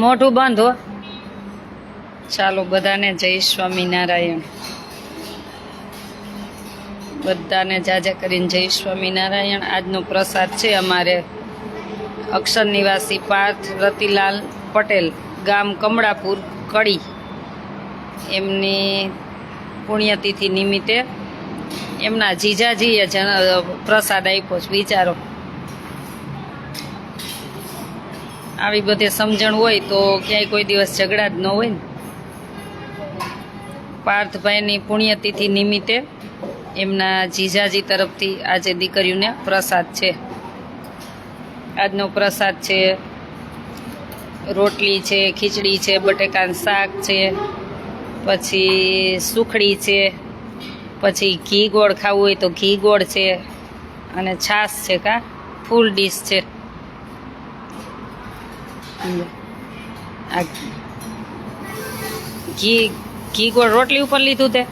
મોઢું બંધ હો. ચાલો બધાને જય સ્વામિનારાયણ. બધાને જાજા કરીને જય સ્વામિનારાયણ. આજનો પ્રસાદ છે અમારે અક્ષર નિવાસી પાર્થ રતિલાલ પટેલ, ગામ કમળાપુર, કડી. એમની પુણ્યતિથિ નિમિત્તે એમના જીજાજીએ પ્રસાદ આપ્યો છે. વિચારો, આવી બધી સમજણ હોય તો ક્યાંય કોઈ દિવસ ઝઘડા જ ન હોય ને. પાર્થભાઈની પુણ્યતિથિ નિમિત્તે એમના જીજાજી તરફથી આજે દીકરીઓને પ્રસાદ છે. આજનો પ્રસાદ છે રોટલી છે, ખીચડી છે, બટેકાનું શાક છે, પછી સુખડી છે, પછી ઘી ગોળ ખાવું હોય તો ઘી ગોળ છે, અને છાશ છે. કા ફૂલ ડીશ છે. આ ઘી ગોળ રોટલી ઉપર લીધું તે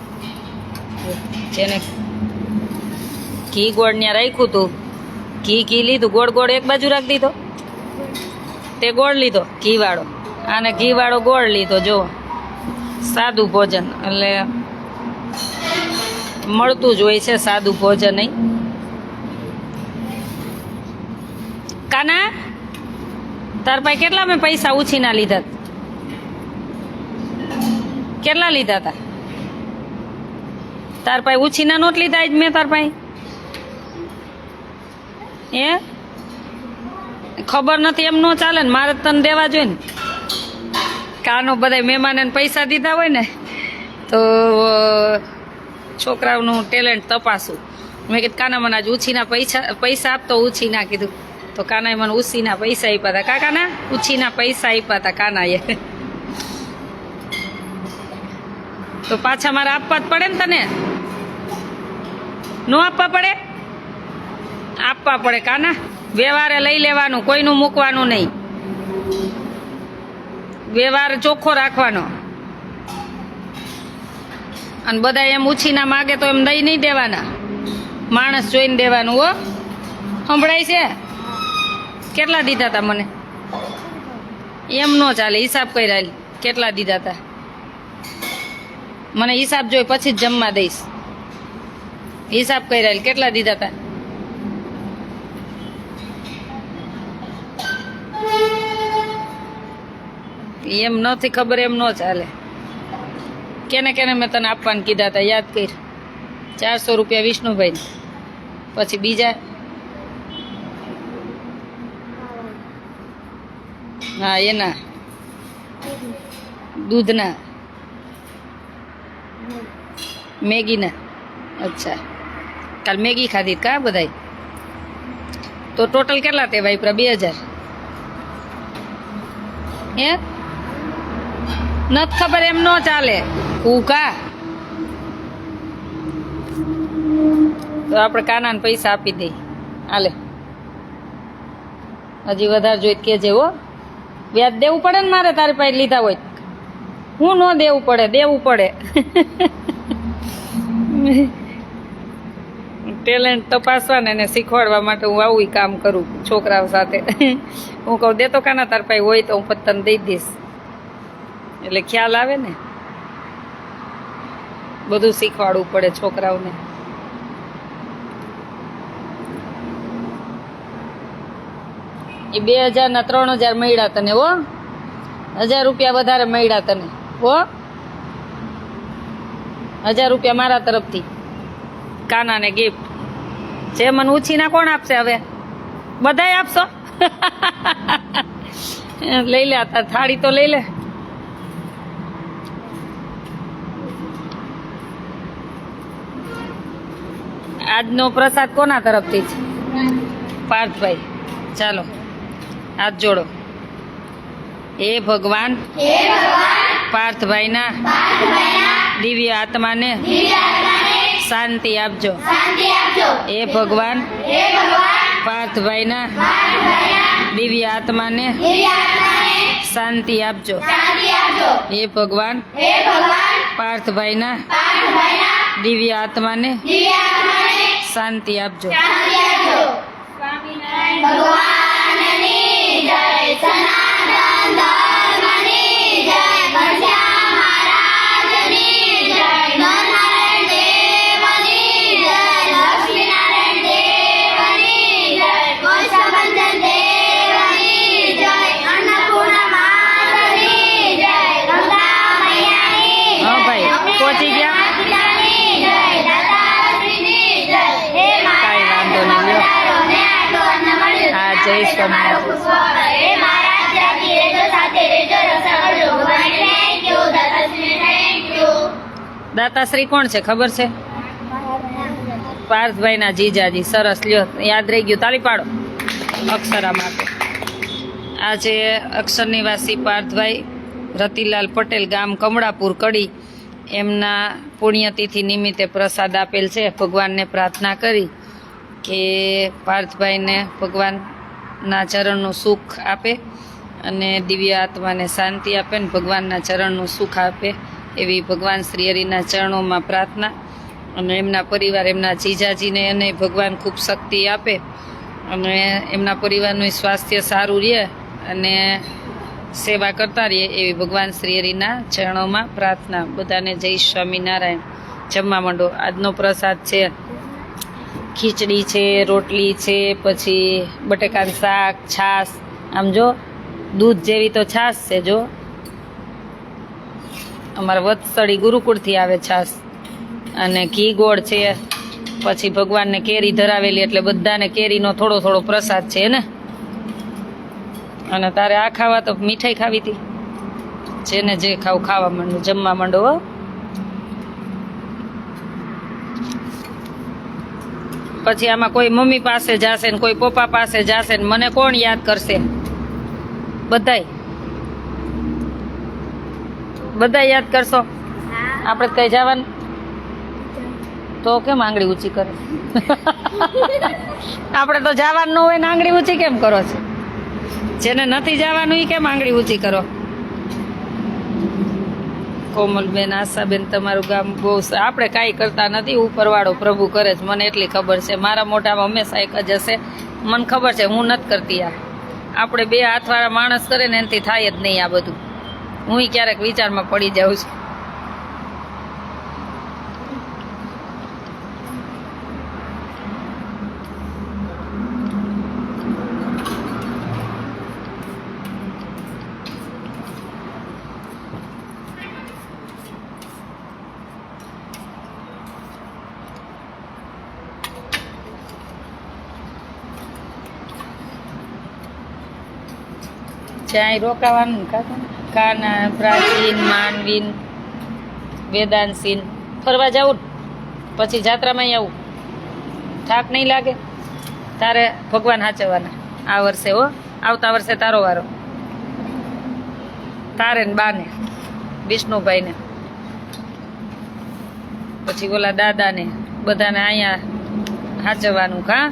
જેને ઘી ગોળ ત્યાં રાખ્યું હતું, ઘી લીધું, ગોળ એક બાજુ રાખી દીધો. તે ગોળ લીધો ઘી વાળો, અને ઘી વાળો ગોળ લીધો. જો સાદું ભોજન એટલે મળતું જ હોય છે સાદું ભોજન. નહીં કાના, તાર પાસે કેટલા મેં પૈસા ઉછીના લીધા? કેટલા લીધા હતા તાર પાસે? ઉછીના નોટ લીધા જ મેં તાર પાસે. એ ખબર નથી એમ ન ચાલે ને, મારે તને દેવા જોઈએ ને. કાનો બધા મહેમાનને પૈસા દીધા હોય ને તો છોકરાઓનું ટેલેન્ટ તપાસું. મેં કીધું કાના મને આજ ઉછીના પૈસા આપતો. ઉછીના કીધું તો કાનાએ મને ઉછીના પૈસા આપ્યા હતા. કાકાના ઉછીના પૈસા આપ્યા હતા કાનાએ. તો પાછા મારે આપવા જ પડે ને તને? ન આપવા પડે? આપવા પડે કાના. વ્યવહારે લઈ લેવાનું, કોઈનું મૂકવાનું નહીં. વ્યવહાર ચોખ્ખો રાખવાનો. અને બધા એમ ઉછીના માગે તો એમ દઈ નહીં દેવાના, માણસ જોઈને દેવાનું. હો, સંભળાય છે? કેટલા દીધા હતા મને? એમ ન ચાલે, હિસાબ કર્યા. કેટલા દીધા હતા મને? હિસાબ જોઈ પછી જ જમવા દઈશ. હિસાબ કર્યા. કેટલા દીધા હતા? એમ નથી ખબર, એમ ન ચાલે. કેને કેને મેં તને આપવાને કીધા હતા યાદ કર. 400 રૂપિયા વિષ્ણુભાઈ, પછી બીજા. હા એના દૂધના, મેગીના. અચ્છા, કાલ મેગી ખાધી કા બધાય? તો ટોટલ કેટલા તે વાપરા? 2000. હે નથી ખબર, એમ ન ચાલે. ઉકા તો આપણે કાનાને પૈસા આપી દઈ. હાલે, હજી વધારે જોઈ કેજે. હો, વ્યાજ દેવું પડે ને મારે તારી પાસે લીધા હોય. હું ન દેવું પડે? દેવું પડે. ટેલેન્ટ તપાસવા ને એને શીખવાડવા માટે હું આવું કામ કરું છોકરાઓ સાથે. હું કહું દેતો કાના તાર પાસે હોય તો હું પત્તન દઈ દઈશ, એટલે ખ્યાલ આવે ને. બધું શીખવાડવું પડે છોકરાઓને. એ 2000 ના 3000 મળ્યા તને. હો, 1000 રૂપિયા વધારે મળ્યા તને. હો, 1000 રૂપિયા મારા તરફથી કાનાને ગિફ્ટ. જે મને ઉછીના કોણ આપશે હવે? બધાય આપશો? લઈ લે, તાર થાળી તો લઈ લે. આજનો પ્રસાદ કોના તરફથી છે? પાર્થભાઈ. ચાલો હાથ જોડો. હે ભગવાન, પાર્થભાઈના દિવ્ય આત્માને શાંતિ આપજો. હે ભગવાન, પાર્થભાઈના દિવ્ય આત્માને શાંતિ આપજો. હે ભગવાન, પાર્થભાઈના દિવ્ય આત્માને શાંતિ આપજો. સ્વામિનારાયણ ભગવાનની જય સ્વામિનારાયણ. દાતાશ્રી કોણ છે ખબર છે? પાર્થભાઈના જીજાજી. સરસ, લ્યો યાદ રહી ગયું. તાળી પાડો અક્ષરા માટે. આજે અક્ષર નિવાસી પાર્થભાઈ રતિલાલ પટેલ, ગામ કમળાપુર, કડી, એમના પુણ્યતિથિ નિમિત્તે પ્રસાદ આપેલ છે. ભગવાનને પ્રાર્થના કરી કે પાર્થભાઈને ભગવાનના ચરણનું સુખ આપે અને દિવ્ય આત્માને શાંતિ આપે ને ભગવાનના ચરણનું સુખ આપે એવી ભગવાન શ્રી હરિના ચરણોમાં પ્રાર્થના. અને એમના પરિવાર, એમના જીજાજીને અને ભગવાન ખૂબ શક્તિ આપે અને એમના પરિવારનું સ્વાસ્થ્ય સારું રહે અને સેવા કરતા રહીએ એવી ભગવાન શ્રી હરિના ચરણોમાં પ્રાર્થના. બધાને જય સ્વામિનારાયણ. જમવા માંડો. આજનો પ્રસાદ છે ખીચડી છે, રોટલી છે, પછી બટેકાનું શાક, છાશ. આમ જો દૂધ જેવી તો છાશ છે. જો અમારા વત્સળી ગુરુકુળથી આવે છાશ. અને ઘી ગોળ છે. પછી ભગવાનને કેરી ધરાવેલી એટલે બધાને કેરીનો થોડો થોડો પ્રસાદ છે ને. અને તારે આ ખાવા તો મીઠાઈ ખાવી હતી. જેને જે ખાવું ખાવા માંડો, જમવા માંડો. હો પછી આમાં કોઈ મમ્મી પાસે જાશે ને કોઈ પપ્પા પાસે જાશે ને મને કોણ યાદ કરશે? બધા યાદ કરશો. આપણે કઈ જવાનું તો કેમ આંગળી ઊંચી કરે? આપણે તો જવાનું ન હોય ને આંગળી ઊંચી કેમ કરો છો? જેને નથી જવાનું એ કેમ આંગળી ઊંચી કરો? કોમલબેન, આશાબેન, તમારું ગામ બહુ. આપણે કાંઈ કરતા નથી, ઉપરવાળો પ્રભુ કરે છે, મને એટલી ખબર છે. મારા મોઢામાં હંમેશા એક જ હશે, મને ખબર છે હું નથી કરતી. આપણે બે હાથવાળા માણસ કરે ને એનાથી થાય જ નહીં આ બધું. હું ક્યારેક વિચારમાં પડી જાઉં છું. જ્યાં રોકાવાનું કાના, પ્રાચીન, માનવીન, વેદાંશીન ફરવા જવું, પછી જાત્રામાં આવું. થાક નહીં લાગે? તારે ભગવાન સાચવવાના આ વર્ષે. હો, આવતા વર્ષે તારો વારો. તારે ને બાને, વિષ્ણુભાઈને, પછી ઓલા દાદાને, બધાને અહીંયા સાચવવાનું. કા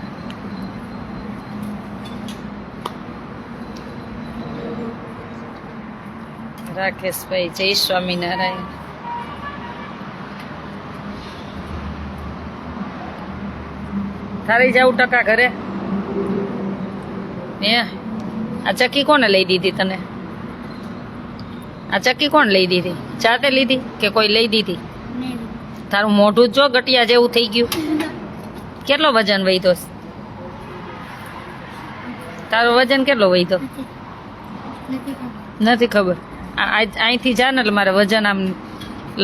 રાકેશભાઈ, જય સ્વામિનારાયણ. તારે જાવું ટકા ઘરે? હે, આ ચક્કી કોને લઈ દીધી તને? આ ચક્કી કોણ લઈ દીધી? જાતે લીધી કે કોઈ લઈ દીધી? તારું મોઢું જો ગટિયા જેવું થઈ ગયું. કેટલો વજન વધ્યો? તારું વજન કેટલો વધ્યો? નથી ખબર. અહીંથી જા ને એટલે મારે વજન આમ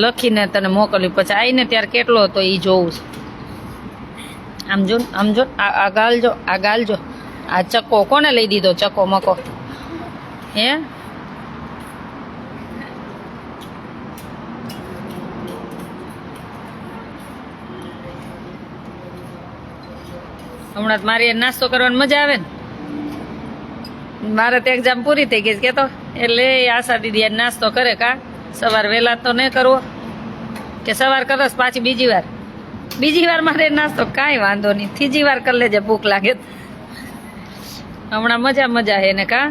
લખીને તને મોકલ્યું. પછી આવીને ત્યારે કેટલો હતો એ જોવું છે. આમ જો, આમ જો, આ ગાલજો, આ ગાલજો. આ ચક્કો કોને લઈ દીધો? ચક્કો મકો હે? હમણાં મારી નાસ્તો કરવાની મજા આવે ને. મારે તો એક્ઝામ પૂરી થઈ ગઈ કે તો એટલે આશા દીદી નાસ્તો કરે. કા સવાર વહેલા તો નહીં કરવો કે સવાર કરસ પાછી બીજી વાર મારે નાસ્તો? કાંઈ વાંધો નહીં, ત્રીજી વાર કરી લેજે ભૂખ લાગે. હમણાં મજા હે ને. કા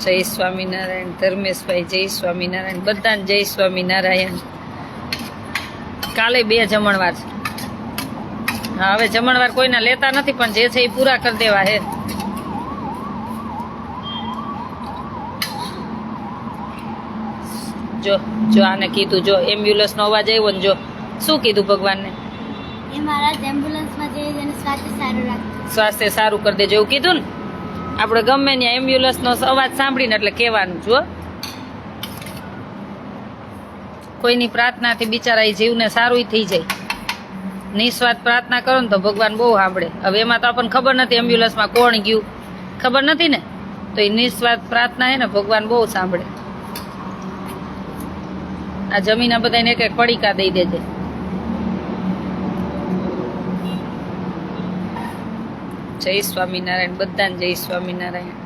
જય સ્વામિનારાયણ. ધર્મેશભાઈ, જય સ્વામિનારાયણ. બધાને જય સ્વામિનારાયણ. કાલે 2 જમણવાર છે. હા, હવે જમણવાર કોઈના લેતા નથી પણ જે છે એ પૂરા કરી દેવા હે. જો આને કીધું, જો એમ્બ્યુલન્સ નો અવાજ આવ્યો ને, જો શું કીધું ભગવાનને? સ્વાસ્થ્ય સારું કરી દેજો એવું કીધું ને. આપણે ગમે ત્યાં એમ્બ્યુલન્સ નો અવાજ સાંભળીને એટલે કહેવાનું. જો કોઈની પ્રાર્થનાથી બિચારા એ જીવને સારું થઈ જાય. નિસ્વાર્થ પ્રાર્થના કરો ને તો ભગવાન બહુ સાંભળે. હવે એમાં તો આપણને ખબર નથી એમ્બ્યુલન્સમાં કોણ ગયું, ખબર નથી ને, તો એ નિસ્વાર્થ પ્રાર્થના છે ને ભગવાન બહુ સાંભળે. આ જમીના બધાને એક એક પડીકા દઈ દેજે. જય સ્વામિનારાયણ, બધાને જય સ્વામિનારાયણ.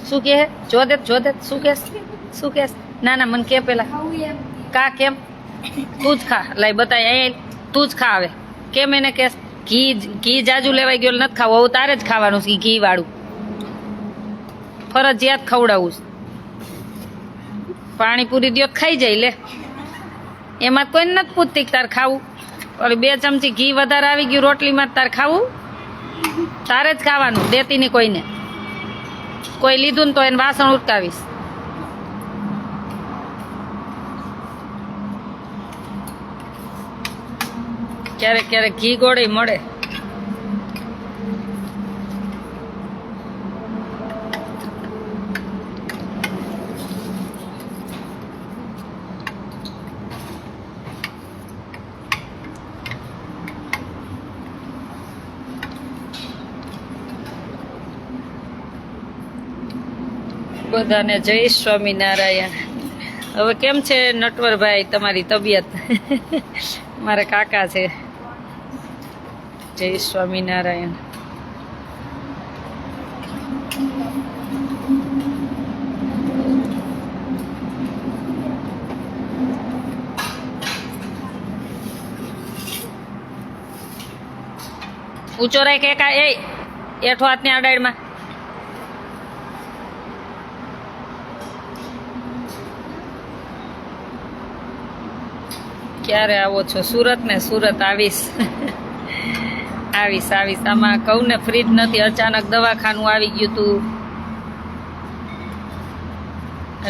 શું કે જોદે શું કે ના ના મને કે પેલા કા કેમ તું જ ખા લાઈ બતાય તું જ ખા. આવે કેમ એને કે ઘી જાજુ લેવાઈ ગયો નથી ખાવું, હવે તારે જ ખાવાનું છે ઘી વાળું, ફરજિયાત ખવડાવું. પાણીપુરી દ્યો ખાઈ જાય લે, એમાં કોઈને નથી પૂછતી તાર ખાવું. ઓલી 2 ચમચી ઘી વધારે આવી ગયું રોટલીમાં તાર ખાવું, તારે જ ખાવાનું, દેતી નહીં કોઈને. કોઈ લીધું ને તો એને વાસણ ઉટકાવીશ. ક્યારેક ક્યારેક ઘી ગોળે મળે. બધાને જય સ્વામિનારાયણ. હવે કેમ છે નટવરભાઈ તમારી તબિયત? મારા કાકા છે. જય સ્વામિનારાયણ. ઊંચો રાખ એકા એ એઠો હાથની આડાડમાં. ક્યારે આવો છો સુરત? ને સુરત આવીશ. આવીશ. આમાં કહું ને ફ્રીજ નથી, અચાનક દવાખાનું આવી ગયું તું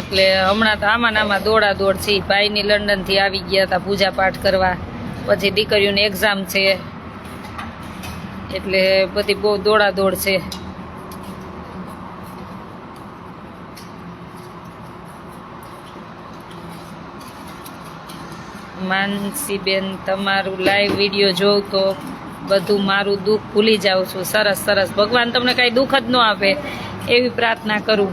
એટલે હમણાં તો આમાં દોડા દોડ છે. ભાઈની લંડનથી આવી ગયા હતા પૂજા પાઠ કરવા, પછી દીકરીઓની એક્ઝામ છે એટલે બધી બહુ દોડા દોડ છે. માનસીબેન તમારું લાઈવ વિડીયો જોઉં તો બધું મારું દુઃખ ભૂલી જાઉં છું. સરસ સરસ. ભગવાન તમને કાંઈ દુઃખ જ ન આપે એવી પ્રાર્થના કરું.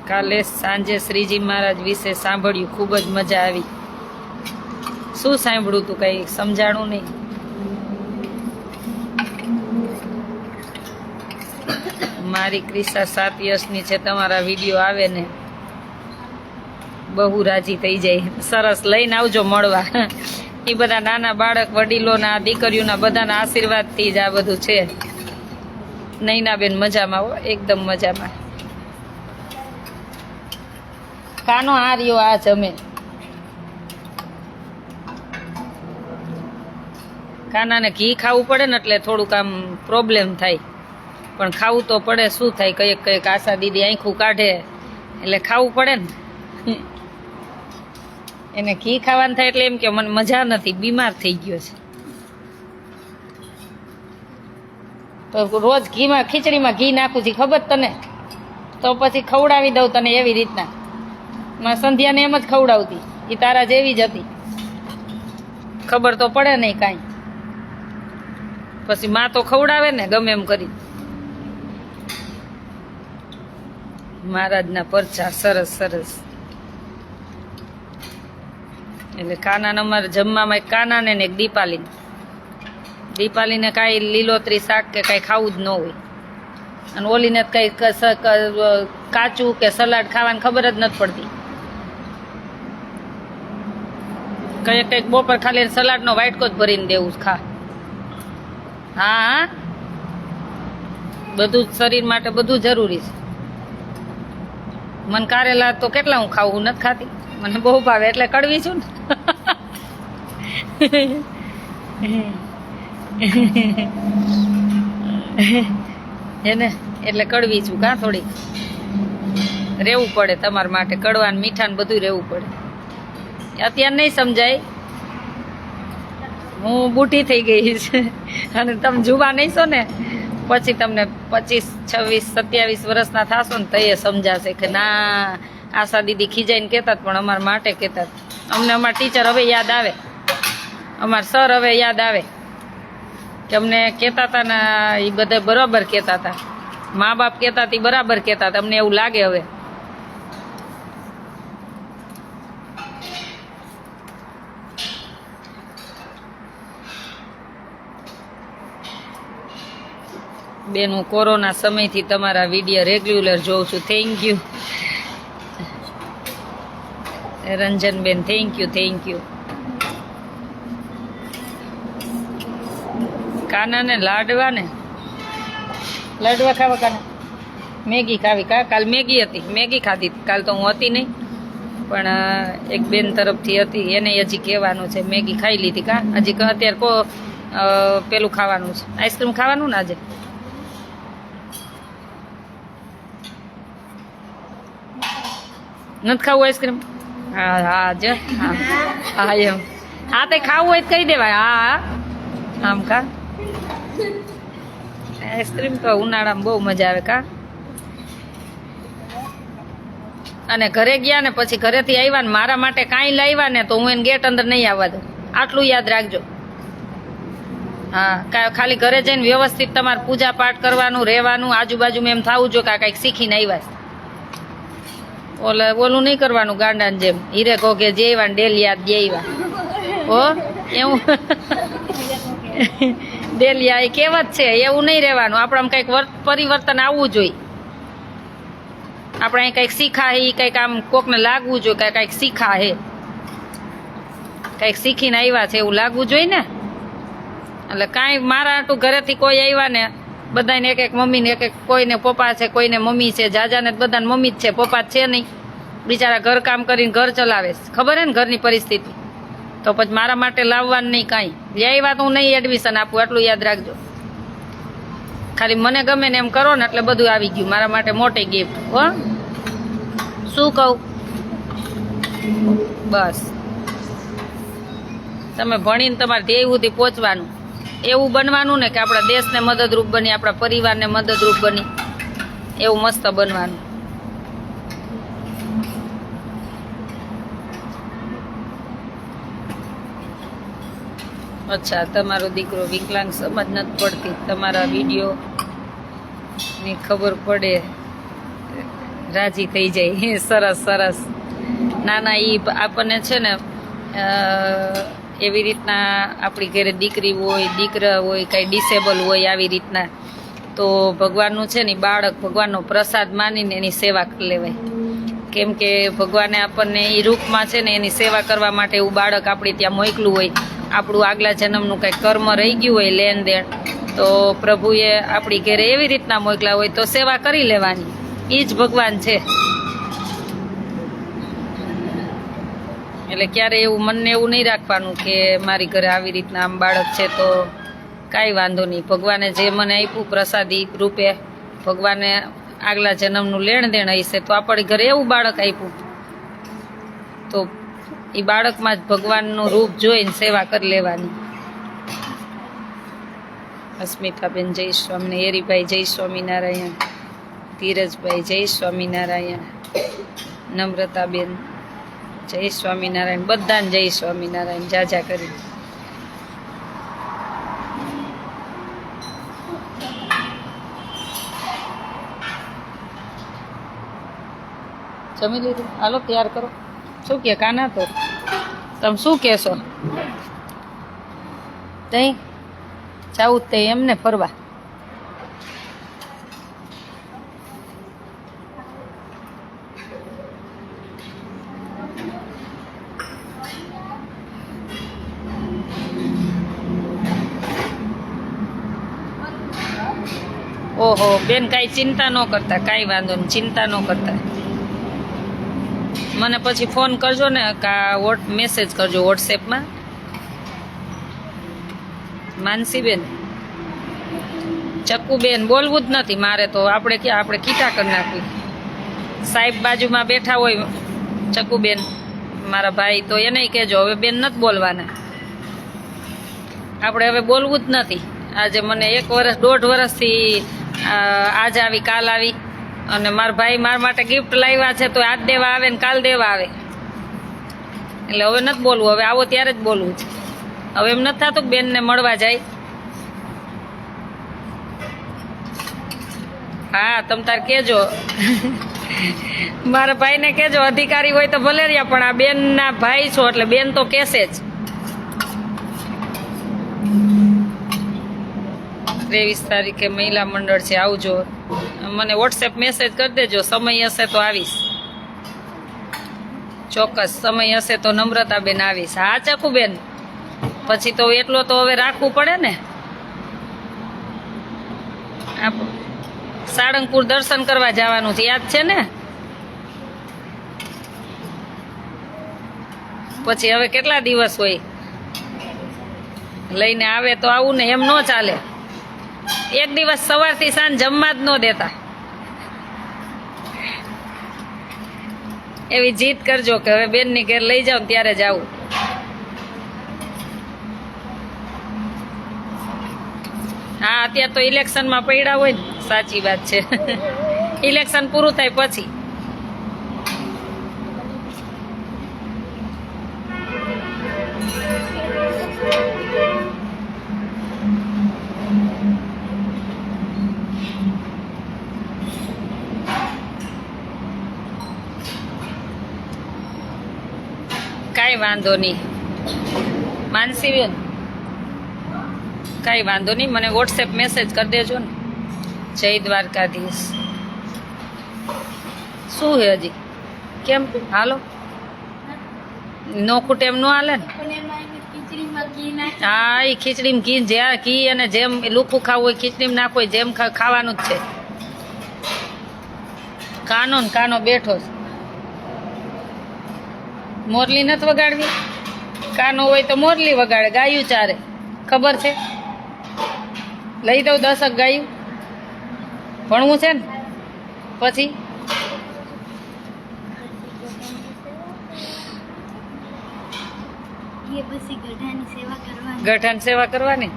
કાલે સાંજે શ્રીજી મહારાજ વિશે સાંભળ્યું, ખૂબ જ મજા આવી. શું સાંભળ્યું તું? કંઈ સમજાણું નહીં. મારી ક્રિસા 7 વર્ષની છે, તમારા વિડીયો આવે ને બહુ રાજી થઈ જાય. સરસ, લઈને આવજો મળવા. એ બધા નાના બાળક વડીલોના દીકરીઓના બધાના આશીર્વાદથી જ આ બધું છે. નૈનાબેન મજામાં હો, એકદમ મજામાં. કાનો આ રહ્યો આ જમે. કાનાને ઘી ખાવું પડે ને એટલે થોડુંક આમ પ્રોબ્લેમ થાય, પણ ખાવું તો પડે. શું થાય, કઈક આશા દીદી આંખું કાઢે એટલે ખાવું પડે ને. એને ઘી ખાવાનું થાય એટલે એમ કે મને મજા નથી, બીમાર થઈ ગયો છે. તો રોજ ઘીમાં ખીચડીમાં ઘી નાખું છું, ખબર તને? તો પછી ખવડાવી દઉં તને એવી રીતના. માં સંધ્યાને એમ જ ખવડાવતી, એ તારા જેવી જ હતી. ખબર તો પડે નહીં કાંઈ, પછી માં તો ખવડાવે ને ગમે એમ કરી. મહારાજના પરચા સરસ સરસ. એટલે કાનાને અમારે જમવામાં એક કાનાને ને એક દીપાલીને. દીપાલીને કાંઈ લીલોતરી શાક કે કાંઈ ખાવું જ ન હોય, અને ઓલીને કંઈ કાચું કે સલાડ ખાવાની ખબર જ નથી પડતી. કંઈક બપોર ખાલી સલાડનો વાટકો જ ભરીને દેવું ખા. હા, બધું જ શરીર માટે બધું જરૂરી છે. મને કારેલા તો કેટલા હું ખાવું, હું નથી ખાતી, મને બહુ ભાવે એટલે કડવી છું ને એને એટલે કડવી છું. કાં થોડીક રહેવું પડે તમારા માટે, કડવાન મીઠાને બધું રહેવું પડે. અત્યારે નહીં સમજાય, હું બુઢી થઈ ગઈ છે અને તમે જુવા નહીં છો ને, પછી તમને 25, 26, 27 વર્ષના થશો ને તો એ સમજાશે કે ના આશા દીદી ખીજાઈને કહેતા પણ અમારા માટે કહેતા. અમને અમારા ટીચર હવે યાદ આવે, અમારા સર હવે યાદ આવે કે અમને કહેતા હતા ને એ બધા બરાબર કહેતા હતા, મા બાપ કહેતા હતા બરાબર કહેતા હતા. અમને એવું લાગે હવે. બેન હું કોરોના સમયથી તમારા વિડીયો રેગ્યુલર જોઉં છું. Thank you Ranjanben, thank you, thank you. કાનાને લાડવા ખાવા કાના મેગી ખાવી કા? કાલ મેગી હતી, મેગી ખાધી. કાલ તો હું હતી નહીં પણ એક બેન તરફથી હતી, એને હજી કહેવાનું છે મેગી ખાઈ લીધી કા? હજી અત્યારે પેલું ખાવાનું છે, આઈસ્ક્રીમ ખાવાનું ને આજે. નથી ખાવું આઈસ્ક્રીમ? હા હા જ હા હા એમ હા તે ખાવું હોય તો કહી દેવાય. હા હા આમ કા આઈસ્ક્રીમ તો ઉનાળામાં બહુ મજા આવે કા? અને ઘરે ગયા ને પછી ઘરેથી આવ્યા ને મારા માટે કાંઈ લાવ્યા ને તો હું એને ગેટ અંદર નહીં આવવા દઉં. આટલું યાદ રાખજો. હા ખાલી ઘરે જઈને વ્યવસ્થિત તમારે પૂજા પાઠ કરવાનું, રહેવાનું, આજુબાજુમાં એમ થવું જો કે કાંઈક શીખીને આવ્યા. ઓલું નહીં કરવાનું ગાંડાને જેમ હીરે ઘોઘે જે આવ્યા ને ડેલિયા દેવા હો એવું ડેલિયા એ કહેવત છે, એવું નહીં રહેવાનું. આપણે કંઈક પરિવર્તન આવવું જોઈએ. આપણે અહીં કંઈક શીખા હે, કંઈક આમ કોકને લાગવું જોઈએ કે કંઈક શીખા હે, કંઈક શીખીને આવ્યા છે એવું લાગવું જોઈએ ને. એટલે કાંઈ મારા આટું ઘરેથી કોઈ આવ્યા ને બધાને એક એક મમ્મીને એક એક, કોઈને પપ્પા છે, કોઈને મમ્મી છે, જાજાને બધાને મમ્મી જ છે, પપ્પા જ છે નહીં. બિચારા ઘર કામ કરીને ઘર ચલાવે છે, ખબર હે ને ઘરની પરિસ્થિતિ. તો પછી મારા માટે લાવવાનું નહીં કાંઈ. લઈ વાત હું નહીં એડમિશન આપું, એટલું યાદ રાખજો. ખાલી મને ગમે ને એમ કરો ને એટલે બધું આવી ગયું મારા માટે મોટી ગિફ્ટ. હો શું કહું? બસ તમે ભણીને તમારે ધ્યેય સુધી પહોંચવાનું, એવું બનવાનું ને કે આપણા દેશને મદદરૂપ બની, આપણા પરિવારને મદદરૂપ બની, એવું મસ્ત બનવાનું. અચ્છા તમારો દીકરો વિકલાંગ સમજ નથી પડતી, તમારા વિડીયોની ખબર પડે રાજી થઈ જાય. સરસ સરસ. ના ના એ આપણને છે ને એવી રીતના આપણી ઘરે દીકરી હોય, દીકરા હોય, કાંઈ ડિસેબલ હોય, આવી રીતના તો ભગવાનનું છે ને બાળક ભગવાનનો પ્રસાદ માનીને એની સેવા કરી લેવાય. કેમ કે ભગવાને આપણને એ રૂપમાં છે ને એની સેવા કરવા માટે એવું બાળક આપણે ત્યાં મોકલું હોય. આપણું આગલા જન્મનું કંઈક કર્મ રહી ગયું હોય લેણ દેણ, તો પ્રભુએ આપણી ઘરે એવી રીતના મોકલા હોય તો સેવા કરી લેવાની. એ જ ભગવાન છે. એટલે ક્યારે એવું મનને એવું નહીં રાખવાનું કે મારી ઘરે આવી રીતના આમ બાળક છે તો કાંઈ વાંધો નહીં. ભગવાને જે મને આપ્યું પ્રસાદી રૂપે, ભગવાને આગલા જન્મનું લેણ દેણ હશે તો આપણી ઘરે એવું બાળક આપ્યું તો એ બાળકમાં જ ભગવાનનું રૂપ જોઈને સેવા કરી લેવાની. અસ્મિતાબેન જય સ્વામિનારાયણ, હેરીભાઈ જય સ્વામિનારાયણ, ધીરજભાઈ જય સ્વામિનારાયણ, નમ્રતાબેન જય સ્વામિનારાયણ, બધાને જય સ્વામિનારાયણ જાજા કરી. જમી લીધું? હાલો તૈયાર કરો. શું કે કાના? તો તમે શું કહેશો? તઈ જાવું જ તે એમને ફરવા? ઓહો બેન કાંઈ ચિંતા ન કરતા, કાંઈ વાંધો નહીં, ચિંતા ન કરતા. મને પછી ફોન કરજો ને કા મેસેજ કરજો વોટ્સએપમાં. માનસીબેન, ચક્કુબેન બોલવું જ નથી મારે તો. આપણે ક્યાં, આપણે કીટા કરી નાખવી. સાહેબ બાજુમાં બેઠા હોય ચક્કુબેન મારા ભાઈ, તો એને કહેજો હવે બેન નથી બોલવાના. આપણે હવે બોલવું જ નથી. આજે મને 1 વર્ષ 1.5 વર્ષથી આજ આવી કાલ આવી અને મારા ભાઈ મારા માટે ગિફ્ટ લાવ્યા છે તો આજ દેવા આવે ને કાલ દેવા આવે એટલે હવે નથી બોલવું, હવે આવો ત્યારે જ બોલવું છે. હવે એમ નથી થતું બેનને મળવા જાય. હા તમ તાર કેજો મારા ભાઈને કેજો, અધિકારી હોય તો ભલે રહ્યા પણ આ બેનના ભાઈ છો એટલે બેન તો કેસે જ. 23 તારીખે મહિલા મંડળ છે, આવજો. મને વોટ્સએપ મેસેજ કરી દેજો, સમય હશે તો આવીશ. ચોક્કસ સમય હશે તો નમ્રતાબેન આવીશ. હા ચકુબેન, પછી તો એટલો તો હવે રાખવું પડે ને. સાળંગપુર દર્શન કરવા જવાનું છે, યાદ છે ને? પછી હવે કેટલા દિવસ હોય, લઈને આવે તો આવું ને, એમ ન ચાલે. એક દિવસ સવારથી સાંજ જમવા જ ન દેતા. એવી જીદ કરજો કે હવે બેનની ઘેર લઈ જાવ ત્યારે જ આવું. હા અત્યારે તો ઇલેક્શનમાં પડ્યા હોય ને, સાચી વાત છે. ઇલેક્શન પૂરું થાય પછી. કાંઈ વાંધો નહીં માનસીબેન, કાંઈ વાંધો નહીં, મને વોટ્સએપ મેસેજ કરી દેજો ને. જય દ્વારકાધીશ. શું હે હજી કેમ હાલો નો ખૂટે એમ ન હાલે ને? હા એ ખીચડીમાં ઘી જ્યાં ઘી અને જેમ લુખું ખાવું હોય ખીચડીમાં નાખવું હોય જેમ ખાવાનું જ છે. કાનો ને કાનો બેઠો છે. મોરલી નથી વગાડવી? કાનો હોય તો મોરલી વગાડે, ગાયું ચારે. ખબર છે? લઈ દઉં 10 ગાયું. ભણવું છે ને પછી ગઢાની સેવા કરવાની.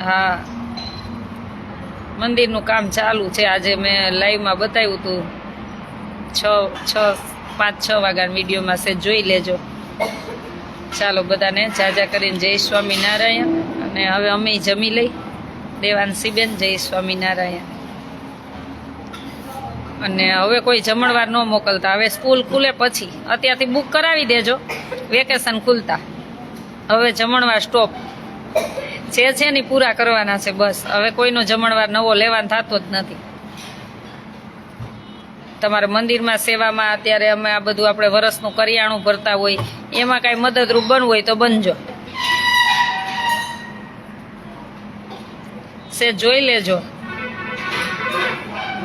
હા મંદિરનું કામ ચાલુ છે. આજે મેં લાઈવમાં બતાવ્યું હતું 5-6 વાગ્યાના વિડીયોમાં છે, જોઈ લેજો. ચાલો બધાને જાજા કરીને જય સ્વામિનારાયણ. અને હવે અમે જમી લઈ. દેવાંશીબેન જય સ્વામિનારાયણ. અને હવે કોઈ જમણવાર ન મોકલતા, હવે સ્કૂલ ખુલે પછી. અત્યારથી બુક કરાવી દેજો, વેકેશન ખુલતા. હવે જમણવાર સ્ટોપ છે ને પૂરા કરવાના છે બસ. હવે કોઈનો જમણવાર નવો લેવાનો થતો જ નથી. તમારે મંદિરમાં સેવામાં અત્યારે અમે આ બધું આપણે વરસનું કરિયાણું ભરતા હોય, એમાં કાંઈ મદદરૂપ બનવું હોય તો બનજો. સેજ જોઈ લેજો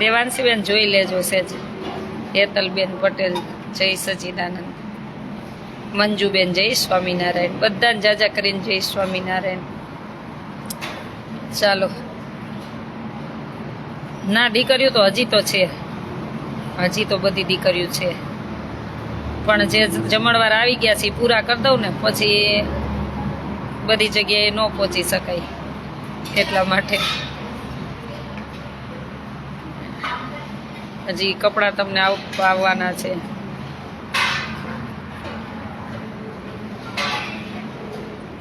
દેવાંશીબેન, જોઈ લેજો સેજ. હેતલબેન પટેલ જય સચિદાનંદ. મંજુબેન જય સ્વામિનારાયણ. બધાને જાજા કરીને જય સ્વામિનારાયણ. ચાલો. ના દીકરીઓ તો હજી તો છે, હજી તો બધી દીકરીઓ છે, પણ જે જમણવાર આવી ગયા છે પૂરા કરી દઉં ને પછી બધી જગ્યાએ ન પહોંચી શકાય, એટલા માટે. હજી કપડાં તમને આવવાના છે.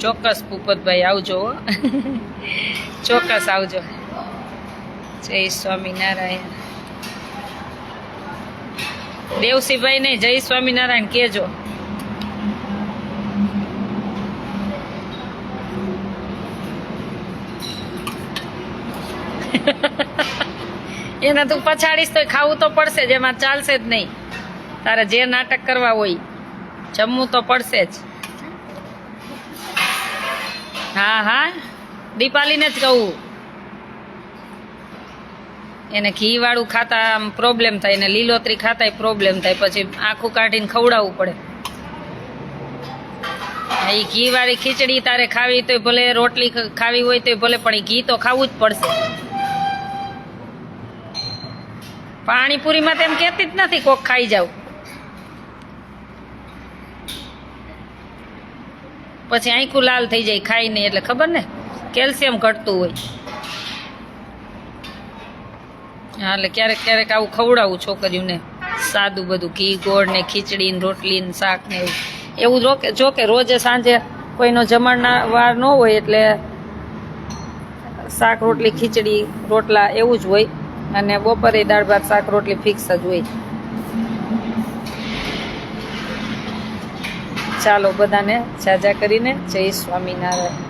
ચોક્કસ ભૂપતભાઈ આવજો. ચોક્કસ આવજો. જય સ્વામિનારાયણ. દેવસીભાઈ ને જય સ્વામિનારાયણ કેજો. એને તું પછાડીશ તો ખાવું તો પડશે જ, એમાં ચાલશે જ નહીં. તારે જે નાટક કરવા હોય જમવું તો પડશે જ. હા હા દીપાલીને જ કહું, એને ઘી વાળું ખાતા આમ પ્રોબ્લેમ થાય, એને લીલોતરી ખાતા પ્રોબ્લેમ થાય, પછી આખું કાઢીને ખવડાવવું પડે. એ ઘી વાળી ખીચડી તારે ખાવી તો ભલે, રોટલી ખાવી હોય તો ભલે, પણ એ ઘી તો ખાવું જ પડશે. પાણીપુરીમાં તેમ કહેતી જ નથી કોક ખાઈ જાવ, પછી આંખું લાલ થઈ જાય ખાઈ નહીં એટલે ખબર ને. કેલ્શિયમ ઘટતું હોય. હા એટલે ક્યારેક ક્યારેક આવું ખવડાવું છોકરીઓને, સાદું બધું ઘી ગોળ ને ખીચડી ને રોટલી ને શાક ને એવું જો કે રોજે સાંજે કોઈનો જમણના વાર ન હોય એટલે શાક રોટલી ખીચડી રોટલા એવું જ હોય, અને બપોરે દાળ ભાત શાક રોટલી ફિક્સ જ હોય. ચાલો બધાને જાજા કરીને જય સ્વામિનારાયણ.